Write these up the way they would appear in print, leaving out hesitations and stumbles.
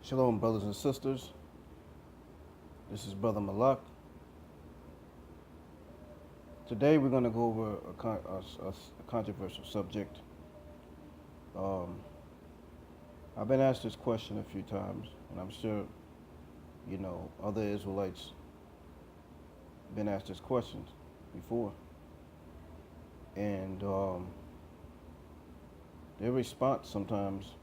Shalom, brothers and sisters. This is Brother Malak. Today we're going to go over a controversial subject. Um, I've been asked this question a few times, and I'm sure, other Israelites been asked this question before. And their response sometimes,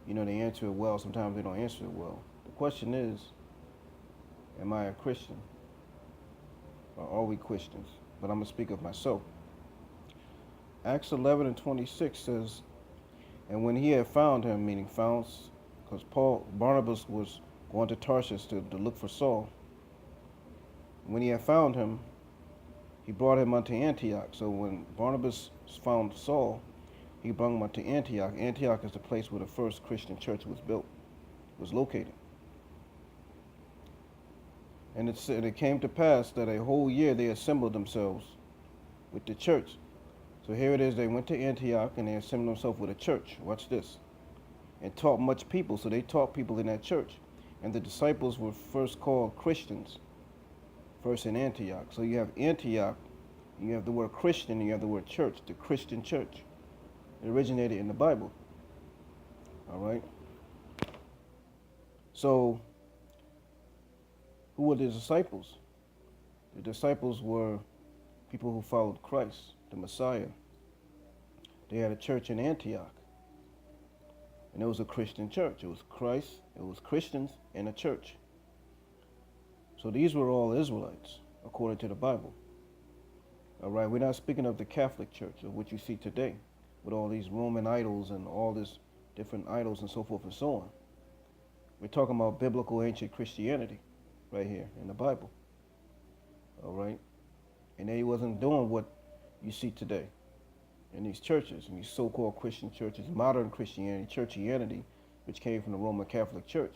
they answer it well, sometimes they don't answer it well. The question is, am I a Christian? Or are we Christians? But I'm going to speak of myself. Acts 11 and 26 says, and when he had found him, meaning found, because Barnabas was going to Tarshish to look for Saul. When he had found him, he brought him unto Antioch. So when Barnabas found Saul, he brought him unto Antioch. Antioch is the place where the first Christian church was located. And it came to pass that a whole year they assembled themselves with the church. So here it is, they went to Antioch and they assembled themselves with a church. Watch this. And taught much people. So they taught people in that church. And the disciples were first called Christians, first in Antioch. So you have Antioch, you have the word Christian, and you have the word church, the Christian church. It originated in the Bible. All right? So who were the disciples? The disciples were people who followed Christ, the Messiah. They had a church in Antioch. And it was a Christian church. It was Christ, it was Christians, and a church. So these were all Israelites, according to the Bible. All right, we're not speaking of the Catholic Church, of what you see today, with all these Roman idols and all these different idols and so forth and so on. We're talking about biblical ancient Christianity right here in the Bible. All right? And they wasn't doing what you see today in these churches, in these so-called Christian churches, modern Christianity, churchianity, which came from the Roman Catholic Church.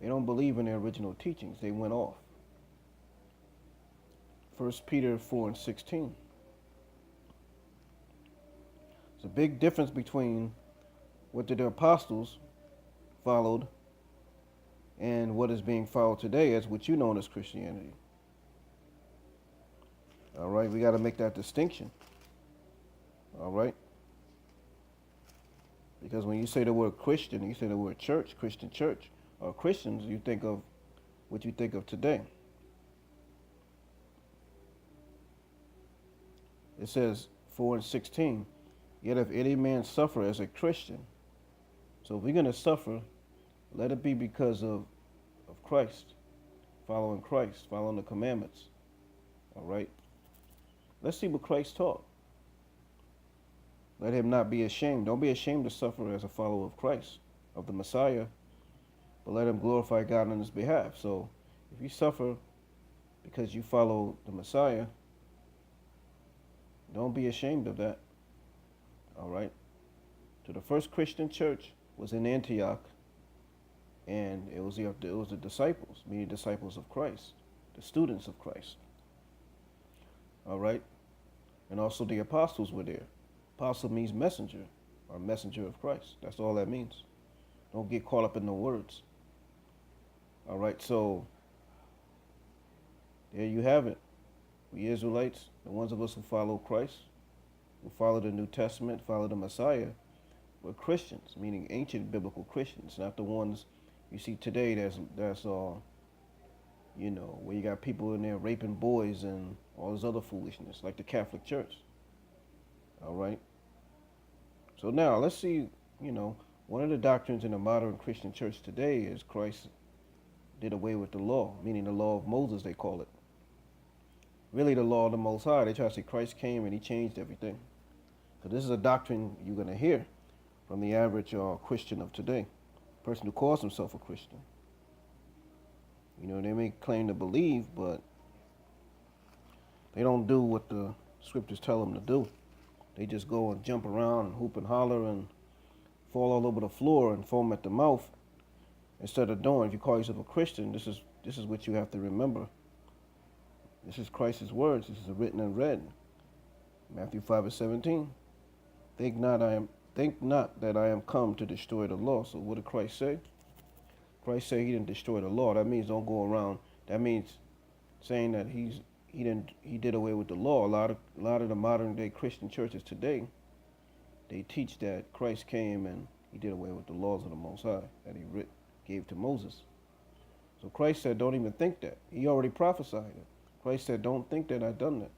They don't believe in their original teachings. They went off. 1 Peter 4 and 16. There's a big difference between what the apostles followed and what is being followed today as what you know as Christianity. All right, we got to make that distinction. All right? Because when you say the word Christian, you say the word church, Christian church, or Christians, you think of what you think of today. It says 4 and 16, yet if any man suffer as a Christian, so if we're going to suffer, let it be because of Christ, following the commandments. All right? Let's see what Christ taught. Let him not be ashamed. Don't be ashamed to suffer as a follower of Christ, of the Messiah, but let him glorify God on his behalf. So if you suffer because you follow the Messiah, don't be ashamed of that. All right? So the first Christian church was in Antioch, and it was the disciples, meaning disciples of Christ, the students of Christ. All right? And also the apostles were there. Apostle means messenger, or messenger of Christ. That's all that means. Don't get caught up in the words. All right, so there you have it. We Israelites, the ones of us who follow Christ, who follow the New Testament, follow the Messiah, we're Christians, meaning ancient biblical Christians, not the ones you see today that's where you got people in there raping boys and all this other foolishness, like the Catholic Church. All right? So now, let's see, one of the doctrines in the modern Christian church today is Christ did away with the law, meaning the law of Moses, they call it. Really the law of the Most High. They try to say Christ came and he changed everything. So this is a doctrine you're going to hear from the average Christian of today, person who calls himself a Christian. They may claim to believe, but they don't do what the scriptures tell them to do. They just go and jump around and hoop and holler and fall all over the floor and foam at the mouth instead of doing. If you call yourself a Christian, this is what you have to remember. This is Christ's words. This is written and read. Matthew 5 and 17. Think not Think not that I am come to destroy the law. So what did Christ say? Christ said he didn't destroy the law. That means don't go around. That means saying that he did away with the law. A lot of the modern day Christian churches today, they teach that Christ came and he did away with the laws of the Most High that gave to Moses. So Christ said, don't even think that. He already prophesied it. Christ said, don't think that I've done that.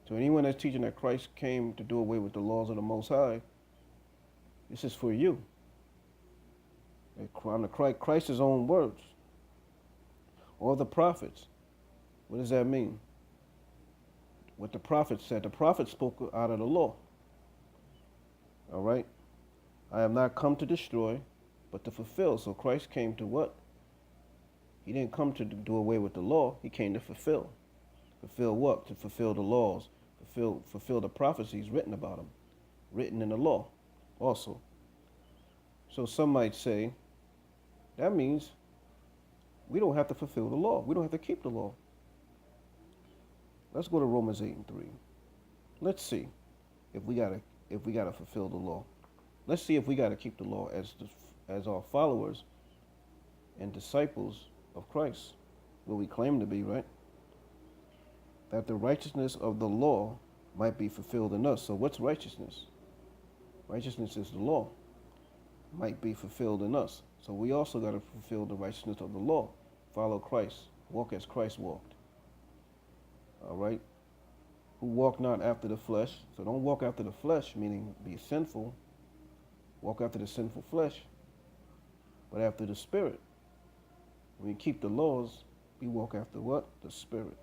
So anyone that's teaching that Christ came to do away with the laws of the Most High, this is for you. On Christ's own words, or the prophets. What does that mean? What the prophets said. The prophets spoke out of the law. All right? I have not come to destroy, but to fulfill. So Christ came to what? He didn't come to do away with the law. He came to fulfill. Fulfill what? To fulfill the laws. Fulfill the prophecies written about him. Written in the law also. So some might say, that means we don't have to fulfill the law. We don't have to keep the law. Let's go to Romans 8:3. Let's see if we gotta fulfill the law. Let's see if we gotta keep the law as our followers and disciples of Christ, what we claim to be, right? That the righteousness of the law might be fulfilled in us. So what's righteousness? Righteousness is the law. Might be fulfilled in us. So we also got to fulfill the righteousness of the law. Follow Christ. Walk as Christ walked. All right? Who walk not after the flesh. So don't walk after the flesh, meaning be sinful. Walk after the sinful flesh. But after the Spirit. When you keep the laws, we walk after what? The Spirit.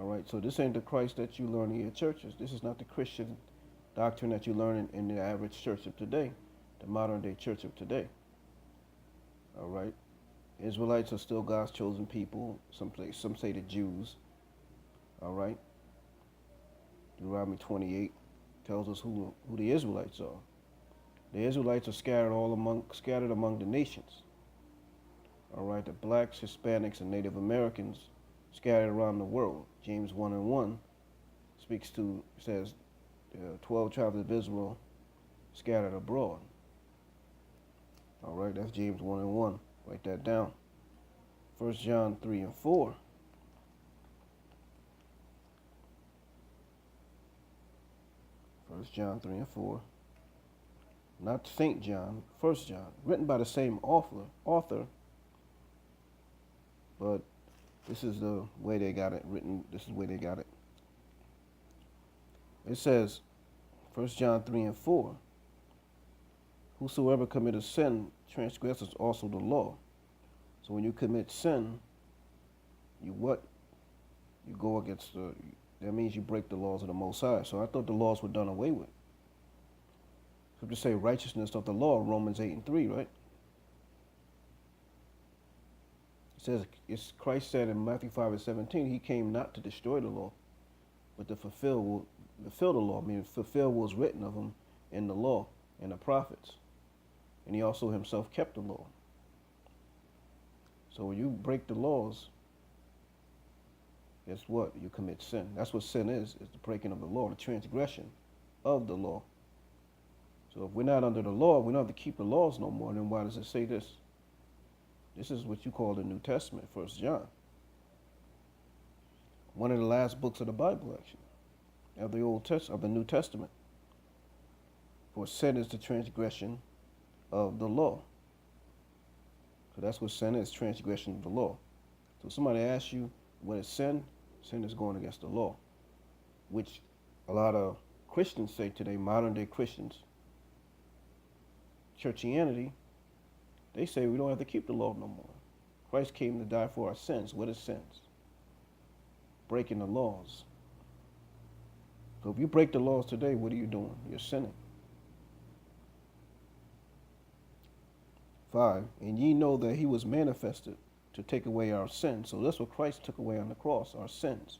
All right? So this ain't the Christ that you learn in your churches. This is not the Christian doctrine that you learn in the average church of today, the modern day church of today. All right? Israelites are still God's chosen people. Some say the Jews. All right? Deuteronomy 28 tells us who the Israelites are. The Israelites are scattered among the nations. All right? The blacks, Hispanics, and Native Americans scattered around the world. James 1:1 says, 12 tribes of Israel scattered abroad. All right, that's James 1:1. Write that down. 1 John 3:4. 1 John 3:4. Not St. John, 1 John. Written by the same author, but this is the way they got it written. This is the way they got it. It says, 1 John 3:4, whosoever committeth sin transgresses also the law. So when you commit sin, you what? You go against that means you break the laws of the Most High. So I thought the laws were done away with. So to say righteousness of the law, Romans 8:3, right? It says, Christ said in Matthew 5:17, he came not to destroy the law, but to fulfill the law, meaning fulfill what was written of him in the law and the prophets. And he also himself kept the law. So when you break the laws, guess what? You commit sin. That's what sin is the breaking of the law, the transgression of the law. So if we're not under the law, we don't have to keep the laws no more. Then why does it say this? This is what you call the New Testament, 1 John. One of the last books of the Bible, actually, of the New Testament. For sin is the transgression of the law. So that's what sin is, transgression of the law. So somebody asks you, what is sin? Sin is going against the law, which a lot of Christians say today, modern day Christians, churchianity, they say we don't have to keep the law no more. Christ came to die for our sins. What is sins? Breaking the laws. So if you break the laws today, what are you doing? You're sinning. 5, and ye know that he was manifested to take away our sins. So that's what Christ took away on the cross, our sins.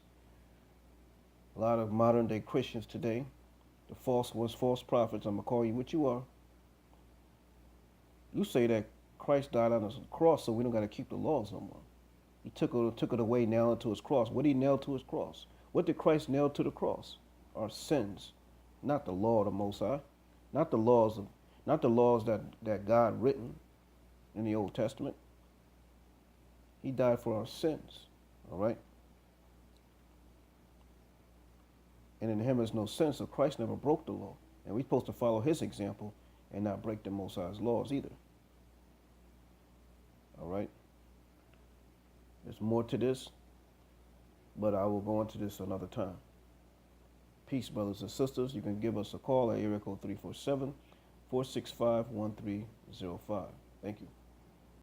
A lot of modern day Christians today, the false prophets, I'm going to call you what you are. You say that Christ died on the cross so we don't got to keep the laws no more. He took it away, nailed it to his cross. What did he nail to his cross? What did Christ nail to the cross? Our sins. not the law of the Most High, not the laws of, not the laws that God written in the Old Testament. He died for our sins, all right? And in him is no sin, so Christ never broke the law. And we're supposed to follow his example and not break the Most High's laws either. All right? There's more to this, but I will go into this another time. Peace, brothers and sisters. You can give us a call at area code 347-465-1305. Thank you.